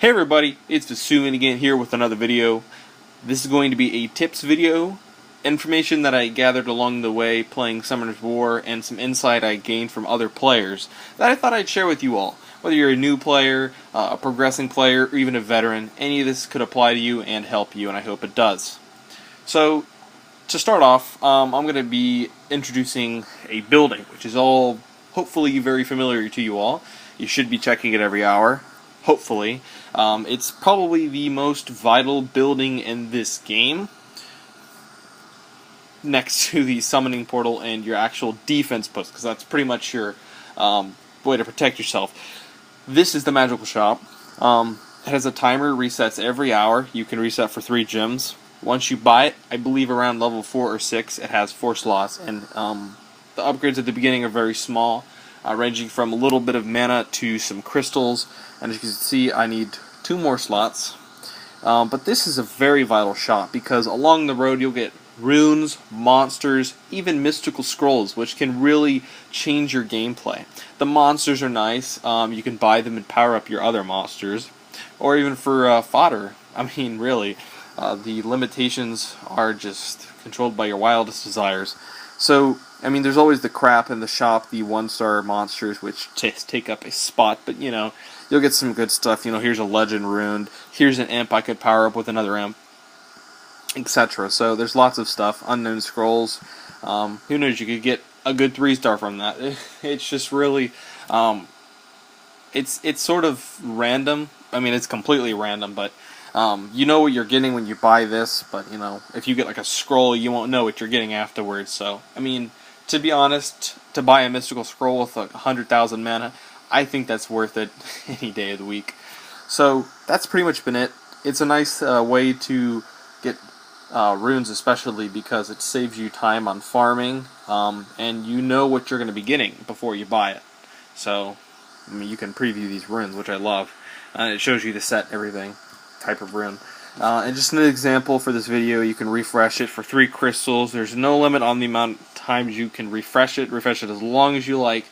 Hey everybody, it's Vesuviant again here with another video. This is going to be a tips video, information that I gathered along the way playing Summoner's War, and some insight I gained from other players that I thought I'd share with you all. Whether you're a new player, a progressing player, or even a veteran, any of this could apply to you and help you, and I hope it does. So, to start off, I'm going to be introducing a building, which is all hopefully very familiar to you all. You should be checking it every hour. Hopefully. It's probably the most vital building in this game, next to the summoning portal and your actual defense post, because that's pretty much your way to protect yourself. This is the magical shop. It has a timer, resets every hour. You can reset for 3 gems. Once you buy it, I believe around level 4 or 6, it has 4 slots, and the upgrades at the beginning are very small. Ranging from a little bit of mana to some crystals, and as you can see I need 2 more slots. But this is a very vital shop because along the road you'll get runes, monsters, even mystical scrolls, which can really change your gameplay. The monsters are nice. You can buy them and power up your other monsters, or even for fodder. I mean, really, the limitations are just controlled by your wildest desires. So, I mean, there's always the crap in the shop, the 1-star monsters, which take up a spot, but, you know, you'll get some good stuff. You know, here's a legend rune, here's an imp I could power up with another imp, etc. So, there's lots of stuff, unknown scrolls. Who knows, you could get a good 3-star from that. It's just really, it's sort of random. I mean, it's completely random, but you know what you're getting when you buy this, but, you know, if you get like a scroll, you won't know what you're getting afterwards. So, I mean, to be honest, to buy a mystical scroll with 100,000 mana, I think that's worth it any day of the week. So, that's pretty much been it. It's a nice way to get runes, especially because it saves you time on farming, and you know what you're going to be getting before you buy it. So, I mean, you can preview these runes, which I love, and it shows you the set, everything. Type of rune. And just an example for this video, you can refresh it for 3 crystals. There's no limit on the amount of times you can refresh it. Refresh it as long as you like,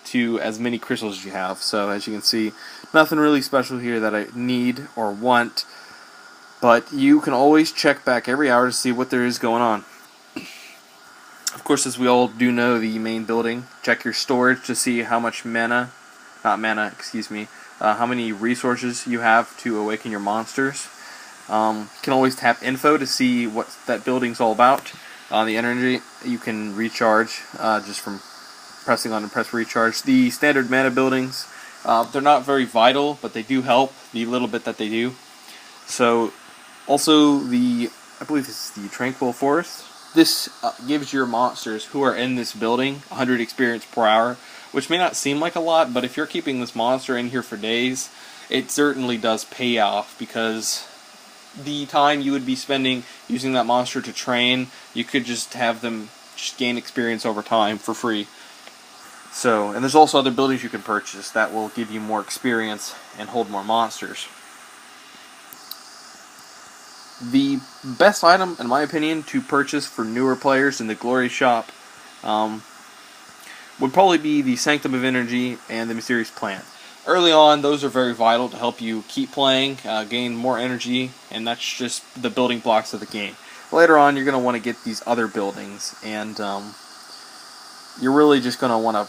to as many crystals as you have. So as you can see, nothing really special here that I need or want, but you can always check back every hour to see what there is going on. Of course, as we all do know, the main building, check your storage to see how much how many resources you have to awaken your monsters. You can always tap info to see what that building's all about. The energy you can recharge just from pressing on and press recharge. The standard mana buildings, they're not very vital, but they do help, the little bit that they do. So, also I believe this is the Tranquil Forest. This gives your monsters who are in this building 100 experience per hour, which may not seem like a lot, but if you're keeping this monster in here for days, it certainly does pay off, because the time you would be spending using that monster to train, you could just have them just gain experience over time for free. So, and there's also other buildings you can purchase that will give you more experience and hold more monsters. The best item, in my opinion, to purchase for newer players in the Glory Shop would probably be the Sanctum of Energy and the Mysterious Plant. Early on, those are very vital to help you keep playing, gain more energy, and that's just the building blocks of the game. Later on, you're going to want to get these other buildings, and you're really just going to want to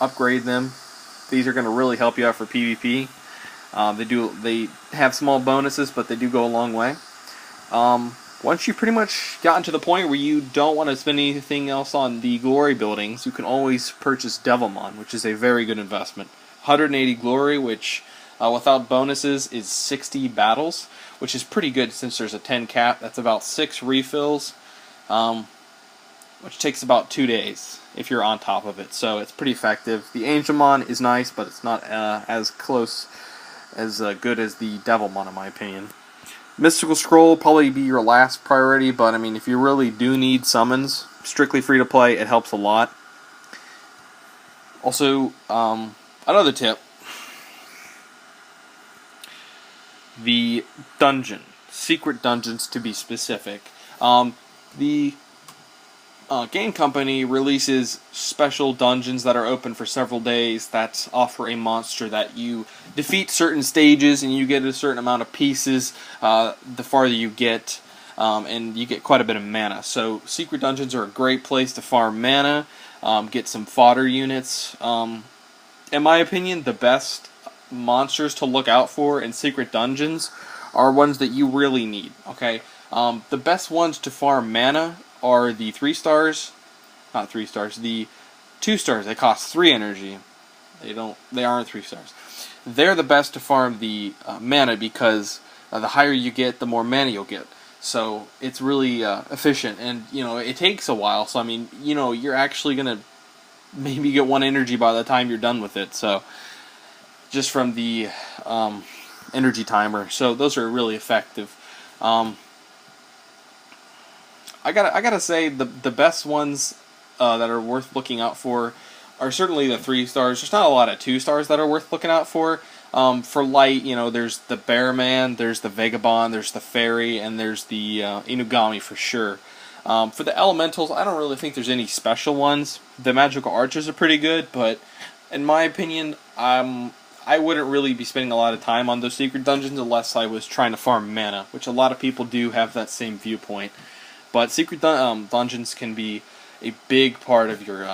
upgrade them. These are going to really help you out for PvP. They have small bonuses, but they do go a long way. Once you've pretty much gotten to the point where you don't want to spend anything else on the glory buildings, you can always purchase Devilmon, which is a very good investment. 180 glory, which without bonuses is 60 battles, which is pretty good since there's a 10 cap. That's about 6 refills, which takes about 2 days if you're on top of it. So it's pretty effective. The Angelmon is nice, but it's not as close as good as the Devilmon, in my opinion. Mystical Scroll will probably be your last priority, but I mean, if you really do need summons, strictly free to play, it helps a lot. Also, another tip, the dungeon, secret dungeons to be specific. The game company releases special dungeons that are open for several days that offer a monster that you defeat certain stages and you get a certain amount of pieces the farther you get, and you get quite a bit of mana. So secret dungeons are a great place to farm mana, get some fodder units. In my opinion, the best monsters to look out for in secret dungeons are ones that you really need. Okay, the best ones to farm mana are the 3 stars, not 3 stars, the 2 stars. They cost 3 energy. They aren't 3 stars. They're the best to farm the mana because the higher you get, the more mana you'll get. So it's really efficient, and it takes a while. So I mean, you're actually gonna maybe get 1 energy by the time you're done with it. So just from the energy timer. So those are really effective. I gotta say the best ones that are worth looking out for are certainly the 3 stars. There's not a lot of 2 stars that are worth looking out for. For light, there's the Bearman, there's the Vagabond, there's the Fairy, and there's the Inugami for sure. For the elementals, I don't really think there's any special ones. The magical archers are pretty good, but in my opinion, I wouldn't really be spending a lot of time on those secret dungeons unless I was trying to farm mana, which a lot of people do have that same viewpoint. But secret dungeons can be a big part of your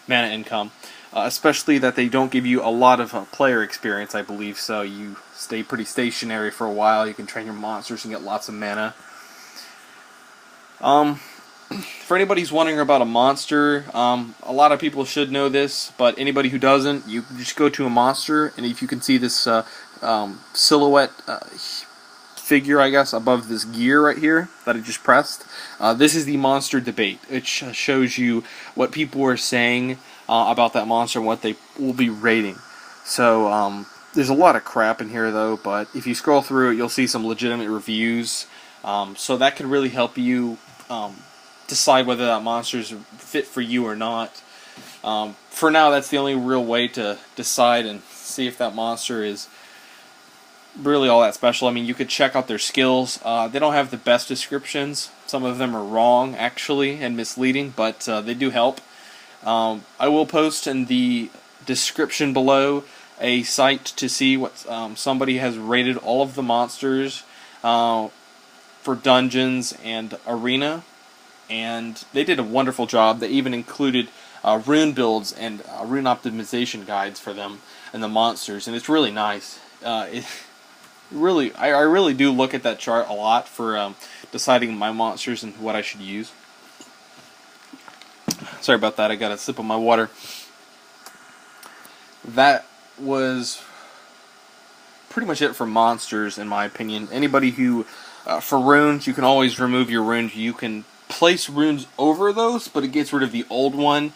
mana income, especially that they don't give you a lot of player experience, I believe, so you stay pretty stationary for a while. You can train your monsters and get lots of mana. For anybody who's wondering about a monster, a lot of people should know this, but anybody who doesn't, you just go to a monster, and if you can see this silhouette figure, I guess, above this gear right here that I just pressed, this is the monster debate. It shows you what people are saying about that monster and what they will be rating. So there's a lot of crap in here though, but if you scroll through it, you'll see some legitimate reviews, so that could really help you decide whether that monster is fit for you or not. For now, that's the only real way to decide and see if that monster is really all that special. I mean, you could check out their skills. They don't have the best descriptions. Some of them are wrong, actually, and misleading, but they do help. I will post in the description below a site to see what somebody has rated all of the monsters for dungeons and arena, and they did a wonderful job. They even included rune builds and rune optimization guides for them and the monsters, and it's really nice. I really do look at that chart a lot for deciding my monsters and what I should use. Sorry about that, I got a sip of my water. That was pretty much it for monsters, in my opinion. Anybody who, for runes, you can always remove your runes. You can place runes over those, but it gets rid of the old one.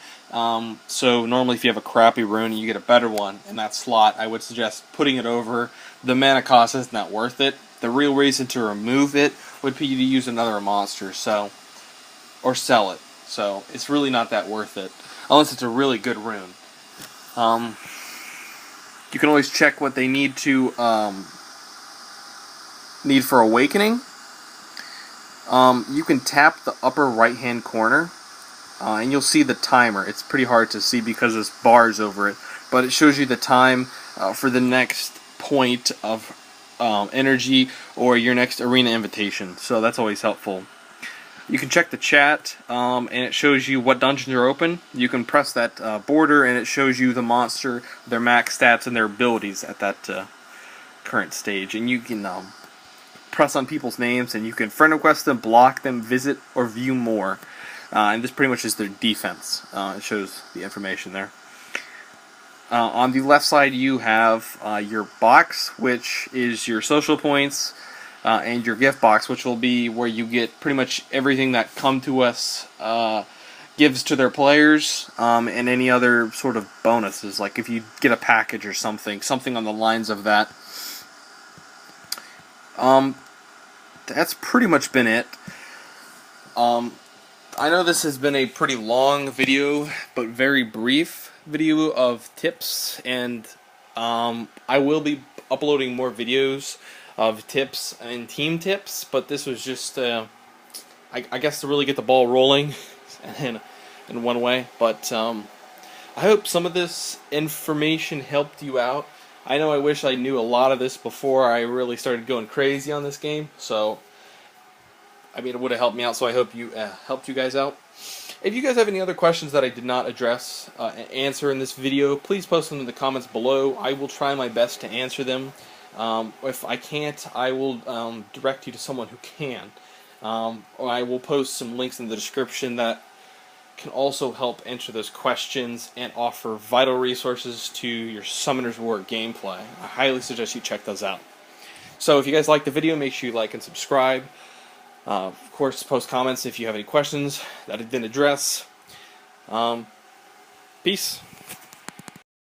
So normally if you have a crappy rune and you get a better one in that slot, I would suggest putting it over. The mana cost isn't that worth it. The real reason to remove it would be to use another monster, or sell it. So it's really not that worth it, unless it's a really good rune. You can always check what they need to need for awakening. You can tap the upper right hand corner, and you'll see the timer. It's pretty hard to see because there's bars over it, but it shows you the time for the next point of energy or your next arena invitation, so that's always helpful. You can check the chat, and it shows you what dungeons are open. You can press that border, and it shows you the monster, their max stats, and their abilities at that current stage. And you can press on people's names, and you can friend request them, block them, visit, or view more. And this pretty much is their defense. It shows the information there. On the left side, you have your box, which is your social points, and your gift box, which will be where you get pretty much everything that Come To Us gives to their players, and any other sort of bonuses, like if you get a package or something on the lines of that. That's pretty much been it. I know this has been a pretty long video, but very brief video of tips, and I will be uploading more videos of tips and team tips, but this was just I guess to really get the ball rolling. in one way. But I hope some of this information helped you out. I know I wish I knew a lot of this before I really started going crazy on this game. So, I mean, it would have helped me out. So I hope you helped you guys out. If you guys have any other questions that I did not address and answer in this video, please post them in the comments below. I will try my best to answer them. If I can't, I will direct you to someone who can. Or I will post some links in the description that can also help answer those questions and offer vital resources to your Summoner's War gameplay. I highly suggest you check those out. So if you guys like the video, make sure you like and subscribe. Of course, post comments if you have any questions that I didn't address. Peace.